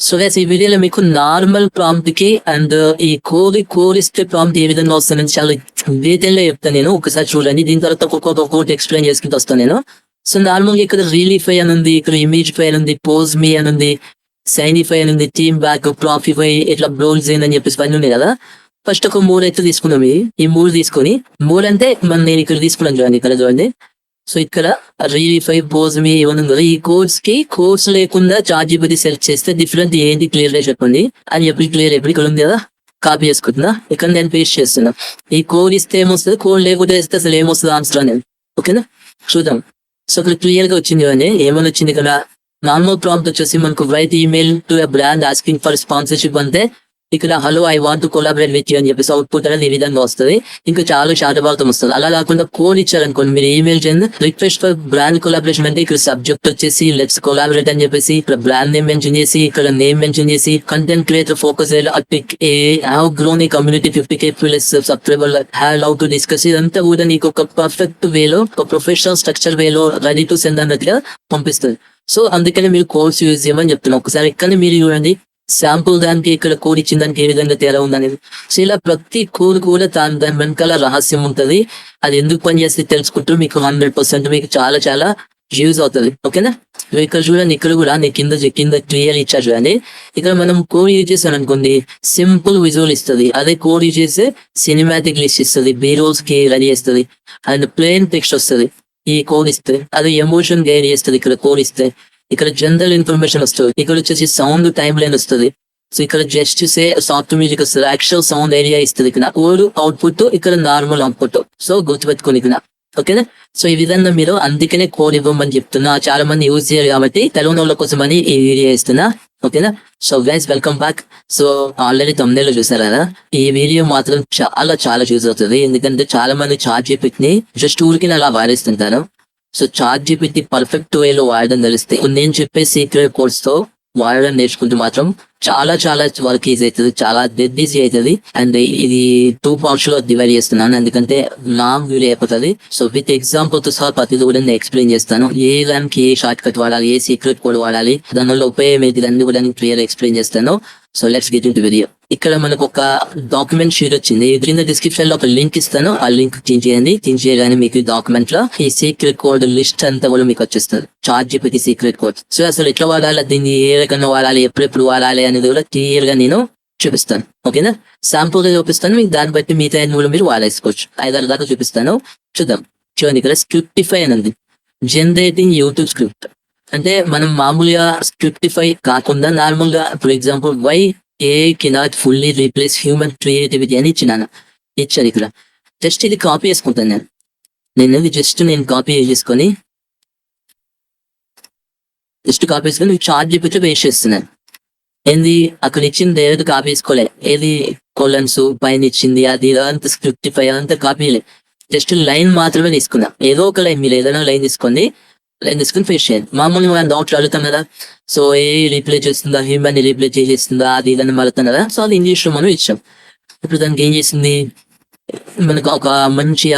So guys ఈ వీడియోలో మీకు నార్మల్ ప్రాంప్ట్ కి అండ్ ఈ కోరిస్తే ప్రాంప్ట్ ఏ విధంగా వస్తుందని చాలా డీటెయిల్ గా చెప్తాను నేను. ఒకసారి చూడండి, దీని తర్వాత ఒక్కొక్కటి ఎక్స్ప్లెయిన్ చేసుకుంటూ వస్తాను నేను. సో నార్మల్ గా ఇక్కడ రీలీఫై అని ఉంది, ఇక్కడ ఇమేజ్ ఫై అని ఉంది, పోజ్ మీ అని ఉంది, సైనిఫై అని ఉంది, టీమ్ బ్యాక్, ప్రాఫిఫై, ఇట్లా బ్రోల్స్ అని చెప్పేసి పని ఉన్నాయి కదా. ఫస్ట్ ఒక 3 అయితే తీసుకున్నాం. ఈ 3 తీసుకొని 3 అంటే నేను ఇక్కడ తీసుకున్నాను చూడండి, ఇక్కడ చూడండి. సో ఇక్కడ రీఫై, పోజ్ మీ ఇవన్నీ ఉంది కదా. ఈ కోర్స్ లేకుండా ChatGPT సెర్చ్ చేస్తే డిఫరెంట్ ఏంటి క్లియర్ గా చెప్పండి అని చెప్పి క్లియర్ ఎప్పుడు ఇక్కడ ఉంది కదా, కాపీ చేసుకుంటున్నా. ఇక్కడ నేను పేస్ట్ చేస్తున్నా. ఈ కోడ్ ఇస్తే ఏమొస్తుంది, కోడ్ లేకపోతే ఇస్తే అసలు ఏమొస్తుంది ఆన్సర్ అనేది. ఓకేనా, చూద్దాం. సో ఇక్కడ క్లియర్ గా వచ్చింది కానీ ఏమని వచ్చింది ఇక్కడ. నార్మల్ ప్రాంప్ట్ వచ్చేసి మనకు right email to a brand asking for sponsorship అంటే ఇక్కడ hello I want to collaborate with you అని చెప్పేసి అవుట్పుట్ అనేది ఈ విధంగా వస్తుంది. ఇంకా చాలా శాతభాగం వస్తుంది. అలా కాకుండా కోడ్ ఇచ్చారనుకోండి, మీరు ఈమెయిల్ చేయండి రిక్వెస్ట్ ఫర్ బ్రాండ్ కొలాబరేషన్ అంటే ఇక్కడ సబ్జెక్ట్ వచ్చేసి లెట్స్ కొలాబరేట్ అని చెప్పేసి ఇక్కడ బ్రాండ్ నేమ్ మెన్షన్ చేసి ఇక్కడ నేమ్ మెన్షన్ చేసి content creator focus have grown ఈ community 50K plus subscriber have love to discuss. ఇదంతా కూడా నీకు ఒక పర్ఫెక్ట్ వేలో, ఒక ప్రొఫెషనల్ స్ట్రక్చర్ వేలో రెడీ టు సెండ్ అన్నట్టుగా పంపిస్తుంది. సో అందుకని మీరు కోర్స్ యూజ్ చేయమని చెప్తున్నాం. ఒకసారి ఇక్కడ మీరు చూడండి, శాంపుల్ దానికి ఇక్కడ కోడ్ ఇచ్చిన దానికి ఏ విధంగా తేడా ఉందనేది. సో ఇలా ప్రతి కోడ్ కూడా దాని వెనకాల రహస్యం ఉంటది. అది ఎందుకు పనిచేస్తే తెలుసుకుంటూ మీకు 100% మీకు చాలా చాలా యూజ్ అవుతుంది. ఓకేనా, ఇక్కడ చూడండి, ఇక్కడ కూడా నేను కింద క్లియర్ ఇచ్చా చూడండి. ఇక్కడ మనం కోడ్ యూజ్ చేస్తాను అనుకోండి, సింపుల్ విజువల్ ఇస్తుంది. అదే కోడ్ యూజ్ చేస్తే సినిమాటిక్ లిస్ట్ ఇస్తుంది, బీరోల్స్ కి రెడీ చేస్తుంది, అండ్ ప్లెయిన్ టెక్స్ట్ వస్తుంది. ఈ కోడ్ ఇస్తే అది ఎమోషన్ గైడ్ చేస్తుంది. ఇక్కడ కోడ్ ఇస్తే ఇక్కడ జనరల్ ఇన్ఫర్మేషన్ వస్తుంది. ఇక్కడ వచ్చేసి సౌండ్ టైం లైన్ వస్తుంది. సో ఇక్కడ జస్ట్ సే సాఫ్ట్ మ్యూజిక్ వస్తుంది, యాక్చువల్ సౌండ్ ఏరియా ఇస్తుంది. ఇక్కడ కోడ్ అవుట్పుట్, ఇక్కడ నార్మల్ అవుట్పుట్. సో గుర్తుపెట్టుకోండి ఇక్కడ. ఓకేనా, సో ఈ విధంగా మీరు అందుకనే కోడ్ ఇవ్వమని చెప్తున్నా. చాలా మంది యూజ్ చేయరు కాబట్టి తెలుగు వాళ్ళ కోసం అని ఈ వీడియో ఇస్తున్నా. ఓకేనా, so guys welcome back. So already తమిళలో చూసారు కదా, ఈ వీడియో మాత్రం చాలా చాలా యూజ్ అవుతుంది. ఎందుకంటే చాలా మంది ChatGPTని జస్ట్ ఊరికి అలా వాడేస్తుంటారు. సో ChatGPT పర్ఫెక్ట్ వేలో వాడడం తెలిస్తే నేను చెప్పే సీక్రెట్ కోర్స్ తో వాడడం నేర్చుకుంటే మాత్రం చాలా చాలా వర్క్ ఈజీ అవుతుంది, చాలా డెడ్ ఈజీ అవుతుంది. అండ్ ఇది 2 పార్ట్స్ లో డివైడ్ చేస్తున్నాను, ఎందుకంటే లాంగ్ వీడియో అయిపోతుంది. సో విత్ ఎగ్జాంపుల్ తో సహా ప్రతిదీ కూడా నేను ఎక్స్ప్లెయిన్ చేస్తాను. ఏ దానికి ఏ షార్ట్ కట్ వాడాలి, ఏ సీక్రెట్ కోడ్ వాడాలి, దానివల్ల ఉపయోగం ఏంటి అన్ని కూడా నేను క్లియర్ ఎక్స్ప్లెయిన్ చేస్తాను. So let's get into video. ఇక్కడ మనకు ఒక డాక్యుమెంట్ షీట్ వచ్చింది. కింద డిస్క్రిప్షన్ లో ఒక లింక్ ఇస్తాను, ఆ లింక్ క్లిక్ చేయండి. క్లిక్ చేయగానే మీకు డాక్యుమెంట్ లో ఈ సీక్రెట్ కోడ్ లిస్ట్ అంతా కూడా మీకు వచ్చేస్తుంది, ChatGPT సీక్రెట్ కోడ్. సో అసలు ఎట్లా వాడాలి, దీన్ని ఏ రకంగా వాడాలి, ఎప్పుడెప్పుడు వాడాలి అనేది కూడా క్లియర్ గా నేను చూపిస్తాను. ఓకేనా, శాంపుల్ గా చూపిస్తాను, మీకు దాన్ని బట్టి మిగతా కూడా మీరు వాడేసుకోవచ్చు. 5-6 దాకా చూపిస్తాను, చూద్దాం. చూడండి, ఇక్కడ స్క్రిప్టిఫై అని ఉంది, జనరేటింగ్ యూట్యూబ్ స్క్రిప్ట్. అంటే మనం మామూలుగా స్క్రిప్టిఫై కాకుండా నార్మల్ గా, for example why AI cannot fully replace human creativity అని ఇచ్చాను ఇక్కడ. జస్ట్ ఇది కాపీ చేసుకుంటాను నేను కాపీ చేసుకొని ChatGPT వేస్ట్ చేస్తున్నాను. ఏంది అక్కడ ఇచ్చింది ఏదో కాపీ చేసుకోలే, ఏది కొలన్స్ పైన ఇచ్చింది అది అంత స్క్రిప్టిఫై అంతా కాపీలే, జస్ట్ లైన్ మాత్రమే తీసుకున్నా. ఏదో ఒక లైన్, మీరు ఏదైనా లైన్ తీసుకొని ఫేస్ చేయండి. మామూలుగా మనం డౌట్లు అడుగుతాం కదా, సో ఏ రీప్లే చేస్తుందా, హ్యూమన్ రీప్లే చేస్తుందా, అది ఇదని అడుగుతాం కదా. సో అది ఇంగ్లీష్ లో మనం ఇచ్చాం. ఇప్పుడు దానికి ఏం చేసింది, మనకు ఒక మంచి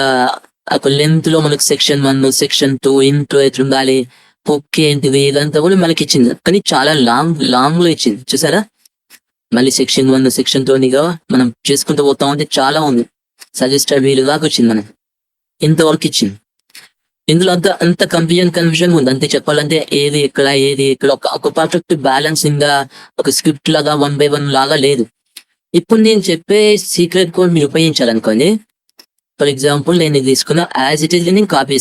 ఒక లెంత్ లో మనకు సెక్షన్ 1, సెక్షన్ 2 ఇంట్రో ఎట్లా ఉండాలి, ఓకే ఏంటిది, ఇదంతా కూడా మనకి ఇచ్చింది. కానీ చాలా లాంగ్ లో ఇచ్చింది, చూసారా. మళ్ళీ సెక్షన్ 1, సెక్షన్ 2 మనం చేసుకుంటూ పోతాం అంటే చాలా ఉంది. సజెస్టెడ్ వీలు దాకా వచ్చింది, మనకి ఇంతవరకు ఇచ్చింది. ఇందులో అంత కన్ఫ్యూజన్ ఉంది. అంతే చెప్పాలంటే ఏది ఇక్కడ ఒక పర్ఫెక్ట్ బ్యాలెన్సింగ్ గా ఒక స్క్రిప్ట్ లాగా 1 by 1 లాగా లేదు. ఇప్పుడు నేను చెప్పే సీక్రెట్ కోడ్ మీరు ఉపయోగించాలనుకోండి, ఫర్ ఎగ్జాంపుల్ నేను ఇది తీసుకున్నా, యాజ్ ఇట్ ఈస్ నేను కాపీ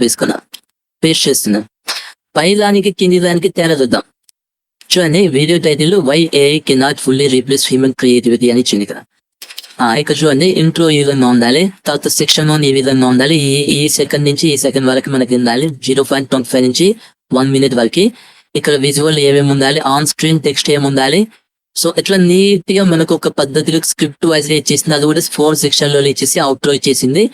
చేసుకున్నా, పేస్ట్ చేస్తున్నా. పై దానికి కింది దానికి తేడా చూద్దాం. చూడండి, video title why AI cannot fully replace human creativity అని ఇచ్చింది ఇక్కడ. ఇక్కడ చూడండి, ఇంట్రో ఈ విధంగా ఉండాలి, తర్వాత సెక్షన్ 1 ఈ విధంగా ఉండాలి, ఈ సెకండ్ నుంచి ఈ సెకండ్ వరకు మనకి ఉండాలి, 0.25 నుంచి 1 minute వరకు. ఇక్కడ విజువల్ ఏమేమి ఉండాలి, ఆన్ స్క్రీన్ టెక్స్ట్ ఏమి ఉండాలి. సో ఇట్లా నీట్ గా మనకు ఒక పద్ధతిలో స్క్రిప్ట్ వైజ్ గా ఇచ్చేసింది. అది కూడా 4 సెక్షన్ లో ఇచ్చేసి అవుట్రో ఇచ్చేసింది,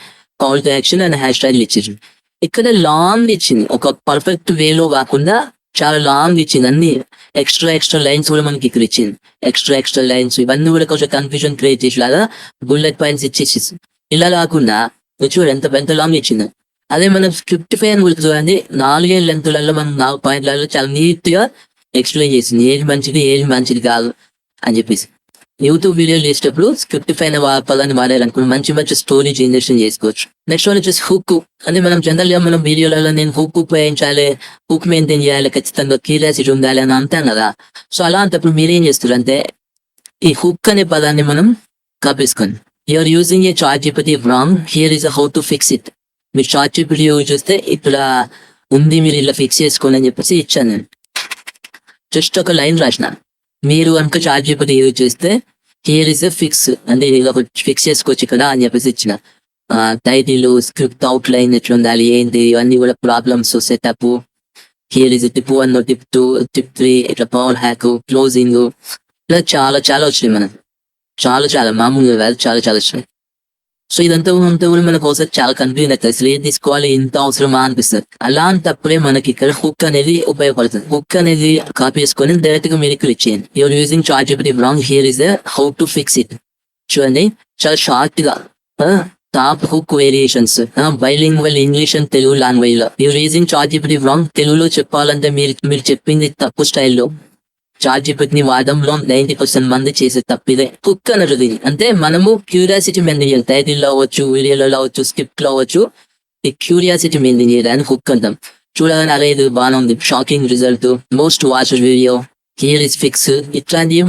call to action and hash tag ఇచ్చేసింది. ఇక్కడ లాంగ్ ఇచ్చింది, ఒక పర్ఫెక్ట్ వేలో కాకుండా చాలా లాంగ్ ఇచ్చింది. అన్ని ఎక్స్ట్రా లైన్స్ కూడా మనకి ఇక్కడ ఇచ్చింది. ఎక్స్ట్రా లైన్స్ ఇవన్నీ కూడా కొంచెం కన్ఫ్యూజన్ క్రియేట్ చేసేలాగా బుల్లెట్ పాయింట్స్ ఇచ్చేసి, ఇలా కాకుండా చూడండి ఎంత లాంగ్ ఇచ్చింది. అదే మనం స్క్రిప్టిఫై అని చూడండి, 4 లెంత్లలో మనం 4 పాయింట్లలో చాలా నీట్ గా ఎక్స్ప్లెయిన్ చేసింది ఏది మంచిది కాదు అని చెప్పేసి. యూట్యూబ్ వీడియోలు చేసేటప్పుడు స్క్రిప్ట్ పైన పదాన్ని వాడాలనుకుని మంచి స్టోరీ జనరేషన్ చేసుకోవచ్చు. నెక్స్ట్ వన్ వచ్చేసి హుక్. అంటే మనం జనరల్ గా మనం వీడియోలలో నేను హుక్ ఉపయోగించాలి, హుక్ మెయింటైన్ చేయాలి, ఖచ్చితంగా క్యూరియాసిటీ ఉండాలి అని అంటాం కదా. సో అలాంటప్పుడు మీరేం చేస్తారు అంటే ఈ హుక్ అనే పదాన్ని మనం కాపేసుకోండి. You're using a ChatGPT wrong, here is how to fix it. మీరు ChatGPT యూజ్ చేస్తే ఇక్కడ ఉంది, మీరు ఇలా ఫిక్స్ చేసుకోండి అని చెప్పేసి ఇచ్చాను నేను. జస్ట్ ఒక లైన్ రాసిన. మీరు కనుక ChatGPT యూజ్ చేస్తే హియర్ ఇస్ ఎ ఫిక్స్ అంటే ఇలా ఫిక్స్ చేసుకోవచ్చు ఇక్కడ అని చెప్పేసి ఇచ్చిన. టైటిల్, స్క్రిప్ట్ అవుట్ లైన్ ఎట్లా ఉండాలి, ఏంటి, ఇవన్నీ కూడా problems, setup, here is tip 1, tip 2, tip 3, ఇట్లా పవర్ హ్యాక్, క్లోజింగ్, ఇలా చాలా వచ్చినాయి మనకు. చాలా మామూలుగా కాదు, చాలా వచ్చినాయి. సో ఇదంతా కూడా మనకు ఒకసారి చాలా కన్ఫ్యూజన్ అవుతుంది. అసలు ఏం తీసుకోవాలి, ఇంత అవసరమా అనిపిస్తుంది. అలాంటప్పుడే మనకి ఇక్కడ హుక్ అనేది ఉపయోగపడుతుంది. హుక్ అనేది కాపీ చేసుకొని డైరెక్ట్ గా మీరు ఇక్కడ ఇచ్చేయండి. You're using ChatGPT wrong, here is how to fix it. చూడండి చాలా షార్ట్ గా top hook variations, bilingual English and Telugu language లో. You're using ChatGPT wrong. తెలుగులో చెప్పాలంటే మీరు చెప్పింది తప్పు స్టైల్లో ChatGPTని వాడడంలో 90% మంది చేసే తప్పిదే హుక్ అనేది. అంటే మనము క్యూరియాసిటీ మెయింటైన్ చేయాలి. టైటిల్ అవ్వచ్చు, వీడియోలో అవ్వచ్చు, స్క్రిప్ట్ లో అవ్వచ్చు. ఈ క్యూరియాసిటీ మెయింటైన్ చేయడానికి హుక్ అంటాం. చూడగానే అరే ఇది బాగానే ఉంది, shocking result, most watched video, here is fix, ఇట్లాంటివి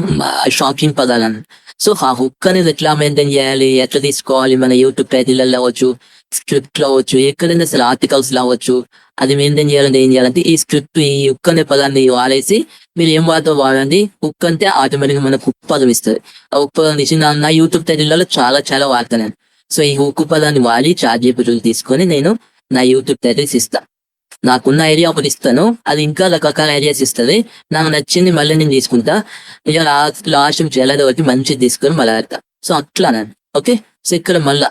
షాకింగ్ పదాలను. సో ఆ హుక్ అనేది ఎట్లా మెయింటైన్ చేయాలి, ఎట్లా తీసుకోవాలి, మన యూట్యూబ్ టైటిల్లో అవ్వచ్చు, స్క్రిప్ట్ లో అవ్వచ్చు, ఎక్కడైనా అసలు ఆర్టికల్స్ లో అవ్వచ్చు, అది మెయింటైన్ చేయాలంటే ఏం చేయాలంటే ఈ స్క్రిప్ట్, ఈ హుక్ అనే పదాన్ని వాడేసి మీరు ఏం వాడండి. హుక్ అంటే ఆటోమేటిక్ మనకు హుక్ పదం ఇస్తుంది. ఆ హుక్ పదం ఇచ్చి నా యూట్యూబ్ టైటిల్లో చాలా వాడతాను. సో ఈ హుక్ పదాన్ని వాడి ChatGPT తీసుకొని నేను నా యూట్యూబ్ టైటిల్స్ ఇస్తా. నాకున్న ఐడియా ఒకటి ఇస్తాను, అది ఇంకా రకరకాల ఐడియాస్ ఇస్తుంది. నాకు నచ్చింది మళ్ళీ నేను తీసుకుంటా. ఇక లాస్ట్ జల్లది ఒకటి మంచిది తీసుకొని మళ్ళీ ఆడతా. సో అట్లా నేను ఓకే. సో ఇక్కడ మళ్ళా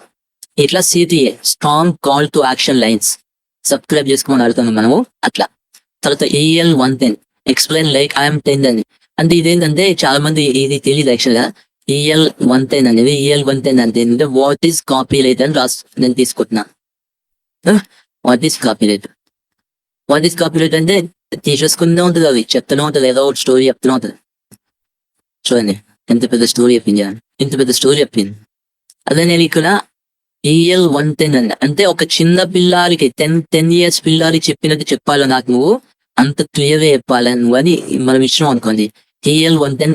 ఇట్లా CTA strong call to action lines subscribe చేసుకొని ఆడుతాను మనము అట్లా. తర్వాత EL 110 ఎక్స్ప్లెయిన్ లైక్ ఐఎమ్ 10 అని. అంటే ఇదేంటంటే చాలా మంది ఇది తెలియదు యాక్చువల్ గా. EL 110 అనేది EL 110 అంటే ఏంటంటే వాట్ ఈస్ కాపీ రైట్ అని నేను తీసుకుంటున్నా. వాట్ ఈస్ కాపీ రైట్ అంటే తీసేసుకుంటూ ఉంటుంది, అది చెప్తూనే ఉంటుంది, ఏదో ఒకటి స్టోరీ చెప్తూనే ఉంటుంది. చూడండి ఎంత పెద్ద స్టోరీ చెప్పింది. అదే నేను ఇక్కడ EL 110 అంటే ఒక చిన్న పిల్లాడికి 10 years పిల్లాడికి చెప్పినట్టు చెప్పాలి నాకు, నువ్వు అంత క్లియర్ గా చెప్పాలి నువ్వు అని మనం ఇచ్చినాం అనుకోండి. EL 110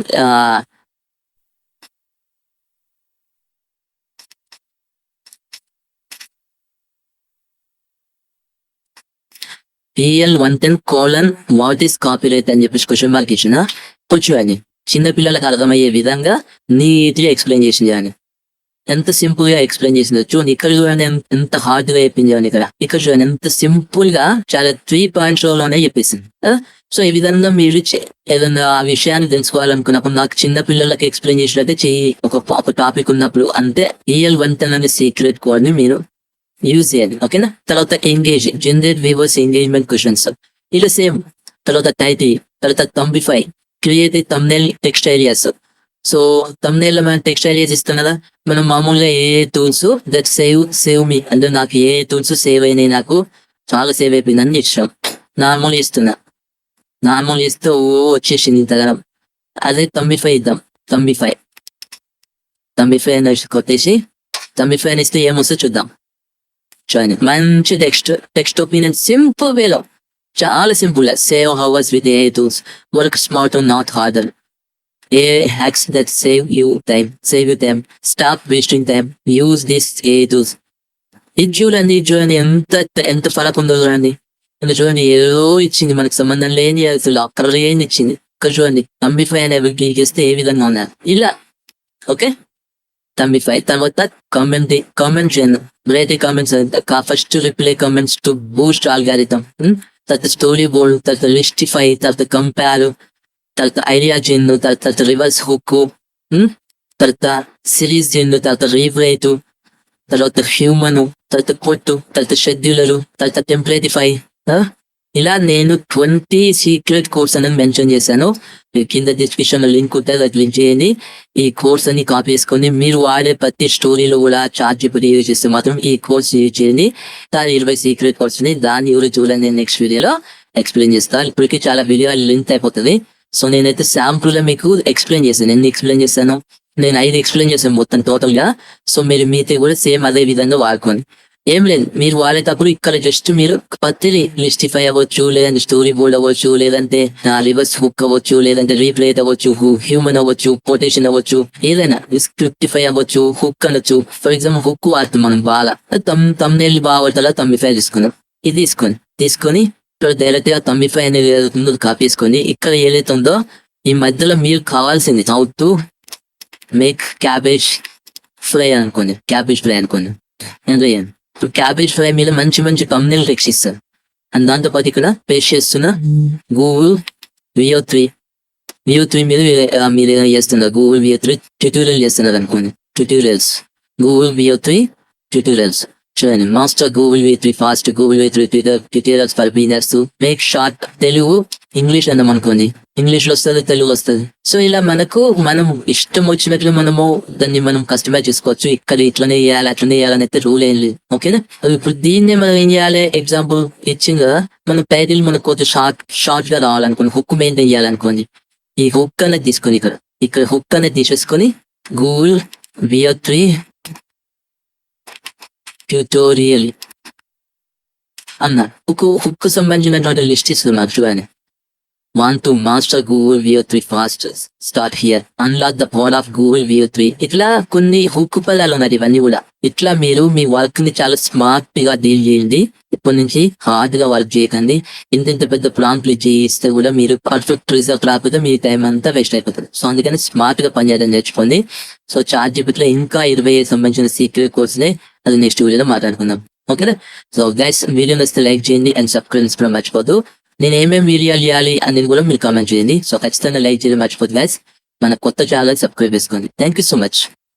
EL 110 what is copyright అని చెప్పేసి క్వశ్చన్ మార్క్ ఇచ్చిన. కొంచెం అని చిన్న పిల్లలకు అర్థమయ్యే విధంగా నీట్గా ఎక్స్ప్లెయిన్ చేసింది అని. ఎంత సింపుల్ గా ఎక్స్ప్లెయిన్ చేసింది చూడండి. ఇక్కడ చూడండి ఎంత హార్డ్ గా చెప్పింది అని. ఇక్కడ చూడండి ఎంత సింపుల్ గా చాలా 3 points లోనే చెప్పేసింది. సో ఈ విధంగా మీరు ఏదైనా ఆ విషయాన్ని తెలుసుకోవాలనుకున్నప్పుడు నాకు చిన్న పిల్లలకి ఎక్స్ప్లెయిన్ చేసినట్టే చెయ్యి. ఒక టాపిక్ ఉన్నప్పుడు అంతే EL 110 అనే సీక్రెట్ కోడ్ ని మీరు యూజ్ చేయాలి. ఓకేనా. తర్వాత engage, generate viewers engagement questions, ఇలా సేమ్. తర్వాత టైటిల్, తర్వాత thumbify, create thumbnail text ideas. So thumbnail లో మనం టెక్స్ట్ ఐడియాస్ ఇస్తాం కదా. మనం మామూలుగా ఏ టూల్స్ దట్ సేవ్ మీ అంటే నాకు ఏ టూల్స్ సేవ్ అయినాయి, నాకు చాలా సేవ్ అయిపోయిందని ఇష్టం. నార్మల్ ఇస్తున్నా, నార్మల్ ఇస్తే వచ్చేసింది ఇంతగానం. అదే థంబిఫై ఇద్దాం. థంబిఫై అని కొట్టేసి థంబిఫై అని ఇస్తే ఏమొస్తే చూద్దాం. చూడండి మంచి టెక్స్ట్ ఒపీనియన్ సింపుల్ వేలో, చాలా simple. Save hours with a tools, work smart not harder, A hacks that save you time, stop wasting time, use this A tools. ఇది చూడండి ఎంత ఫరక్ ఉందో చూడండి. ఇక్కడ చూడండి ఏదో ఇచ్చింది, మనకు సంబంధం లేని అసలు అక్కడ ఏం ఇచ్చింది. ఇక్కడ చూడండి థంబిఫై అనే క్లిక్ చేస్తే ఏ విధంగా ఉన్నారు ఇలా. ఓకే థంబిఫై. తర్వాత కామెంట్ చేయను, rate comments, first reply comments to Boost algorithm. తర్వాత స్టోరీ బోర్డ్, తర్వాత లిస్టిఫై, తర్వాత కంపేర్, తర్వాత ఐడియా జెన్, తర్వాత రివర్స్ హుక్, తర్వాత సిరీస్ జెన్, తర్వాత రీవ్రైట్, తర్వాత హ్యూమన్, తర్వాత కొట్టు, తర్వాత షెడ్యూలరు, తర్వాత టెంప్లేటిఫై. ఇలా నేను 20 సీక్రెట్ కోర్స్ అనేది మెన్షన్ చేశాను. కింద డిస్క్రిప్షన్ లో లింక్ ఉంటుంది, అది క్లిక్ చేయండి. ఈ కోర్స్ అని కాపీ చేసుకొని మీరు వాడే ప్రతి స్టోరీలో కూడా ChatGPT యూజ్ చేస్తే మాత్రం ఈ కోర్స్ యూజ్ చేయండి. దాని 20 సీక్రెట్ కోర్స్ ని దాన్ని ఎవరు చూడండి నెక్స్ట్ వీడియోలో. ఎక్స్ప్లెయిన్ చేస్తా. ఇప్పటికీ చాలా వీడియో లెంత్ అయిపోతుంది. సో నేనైతే శాంపుల్ లో మీకు ఎక్స్ప్లెయిన్ చేశాను. ఎన్ని ఎక్స్ప్లెయిన్ చేశాను, నేను 5 ఎక్స్ప్లెయిన్ చేశాను మొత్తం టోటల్ గా. సో మీరు మీతో కూడా సేమ్ అదే విధంగా వాడుకోండి. ఏం లేదు, మీరు వాడేటప్పుడు ఇక్కడ జస్ట్ మీరు పత్తిని లిస్టిఫై అవ్వచ్చు, లేదంటే స్టోరీ బోర్డ్ అవ్వచ్చు, లేదంటే రివర్స్ హుక్ అవ్వచ్చు, లేదంటే రీప్లేట్ అవ్వచ్చు, హ్యూమన్ అవ్వచ్చు, కొటేషన్ అవ్వచ్చు, ఏదైనా స్క్రిప్టిఫై అవ్వచ్చు, హుక్ అనొచ్చు. ఫర్ ఎగ్జాంపుల్ హుక్ వాడుతాం మనం బాగా, తమ్నేల్ బాగా పడతా తమ్మిఫై ఇది తీసుకొని ఇక్కడ డైరెక్ట్ గా తమ్మిఫై అనేది ఏదైతుందో కాపీ చేసుకొని ఇక్కడ ఏదైతే ఉందో ఈ మధ్యలో మీరు కావాల్సింది how to make cabbage fry అనుకోండి. ఇప్పుడు క్యాబేజ్ ఫ్రై మీద మంచి తమ్నేల్ టెక్స్ట్ ఇస్తారు. అండ్ దాంతో పాటు ఇక్కడ పేస్ట్ చేస్తున్న గూగుల్ VO3 మీద మీరు ఏదైనా చేస్తున్నారు, గూగుల్ VO3 ట్యూటోరియల్ చేస్తున్నారు అనుకోండి. గూగుల్ VO3 ట్యూటోరియల్స్ చూడండి. Master Google V3 fast, Google V3 tutorials for beginners, make short. Telugu English అన్నాం అనుకోండి, ఇంగ్లీష్ లో వస్తుంది, తెలుగు వస్తుంది. సో ఇలా మనం ఇష్టం వచ్చినట్లు మనము దాన్ని మనం కస్టమైజ్ చేసుకోవచ్చు. ఇక్కడ ఇట్లనే చేయాలి అట్లనే చేయాలని అయితే రూల్ ఏం లేదు. ఓకేనా? ఇప్పుడు దీన్ని మనం ఏం చేయాలి, ఎగ్జాంపుల్ ఇచ్చింది కదా, మన టైటిల్ మనకు కొంచెం షార్ట్ గా రావాలనుకోండి, హుక్ మెయింటైన్ చేయాలనుకోండి. ఈ హుక్ అనేది తీసుకొని ఇక్కడ హుక్ అనేది తీసేసుకొని గూగుల్ VO3 ట్యూటోరియల్ అన్న హుక్ సంబంధించినటువంటి లిస్ట్ ఇస్తున్నారు చూడండి. 1 to master Google VO3 fast, start here, unlock the power of Google VO3. ఇట్లా కొన్ని హుక్ పదాలు ఉన్నాయి. ఇవన్నీ కూడా ఇట్లా మీరు మీ వర్క్ ని చాలా స్మార్ట్ గా డీల్ చేయండి. ఇప్పటి నుంచి హార్డ్ గా వర్క్ చేయకండి. ఇంత పెద్ద ప్రాంప్ట్లు చేస్తే కూడా మీరు పర్ఫెక్ట్ రిజల్ట్ రాకపోతే మీ టైం అంతా వేస్ట్ అయిపోతుంది. సో అందుకని స్మార్ట్ గా పనిచేయడం నేర్చుకోండి. సో ChatGPT లో ఇంకా 20 సంబంధించిన సీక్రెట్ కోర్సునే అది నెక్స్ట్ వీడియోలో మాట్లాడుకుందాం. ఓకేనా? సో గైస్, వీడియో నచ్చితే లైక్ చేయండి అండ్ సబ్స్క్రైబ్ చేసుకోవడం మర్చిపోద్దు. నేను ఏమేమి వీడియోలు చేయాలి అనేది కూడా మీరు కామెంట్ చేయండి. సో ఖచ్చితంగా లైక్ చేయడం మర్చిపోద్దు గైస్. మన కొత్త ఛానల్ సబ్స్క్రైబ్ చేసుకోండి. Thank you so much.